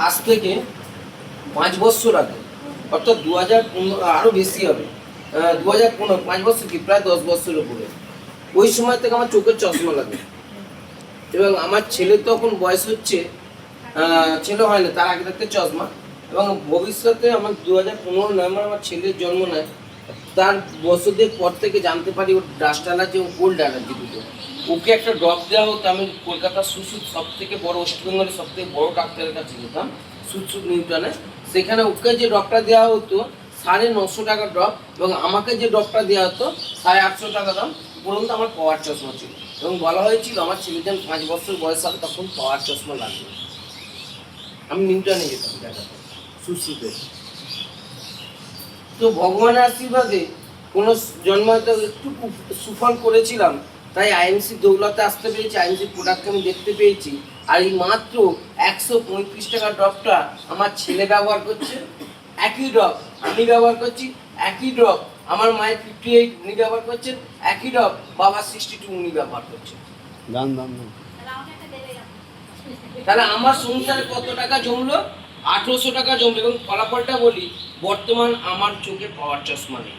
আজ থেকে 5 বছর আগে, অর্থাৎ 2015, আরও বেশি হবে, 2015, 5 বছর কি প্রায় 10 বছরের উপরে, ওই সময় থেকে আমার চোখের চশমা লাগে। এবং আমার ছেলে তখন বয়স হচ্ছে, ছেলে হয় না, তার আগে থাকতে চশমা। এবং ভবিষ্যতে আমার 2015 নভেম্বর আমার ছেলের জন্ম নেয়। তার বছরদের পর থেকে জানতে পারি ওর ডাস্ট অ্যালার্জি এবং কোল্ড অ্যালার্জি দুটো। ওকে একটা ড্রপ দেওয়া হতো। আমি কলকাতার সুসুদ, সব থেকে বড়, ওয়েস্টবেঙ্গলের সব থেকে বড় ডাক্তারের কাছে যেতাম, সুসুদ নিউটনে। সেখানে ওকে যে ড্রপটা দেওয়া হতো 950 টাকা ড্রপ, এবং আমাকে যে ড্রপটা দেওয়া হতো 850 টাকা দাম। পর্যন্ত আমার পাওয়ার চশমা ছিল, এবং বলা হয়েছিল আমার ছেলে যখন 5 বছর বয়স হবে তখন পাওয়ার চশমা লাগবে। আমি নিউটনে যেতাম দেখাতে, সুসুদে। তো ভগবানের আশীর্বাদে কোনো জন্মাতে একটু সুফল করেছিলাম, তাই আইএমসি দৌলতে আসতে পেরেছি, আইএমসি প্রোডাক্টকে আমি দেখতে পেয়েছি। আর এই মাত্র 135 টাকা ড্রপটা আমার ছেলে ব্যবহার করছে, একই ড্রপ আমি ব্যবহার করছি, একই ড্রপ আমার মায়ের 58 উনি ব্যবহার করছেন, একই ড্রপ বাবা 62 উনি ব্যবহার করছেন। তাহলে আমার সংসারে কত টাকা জমলো? 1800 টাকা জমলো। এবং ফলাফলটা বলি, বর্তমান আমার চোখে পাওয়ার চশমা নেই।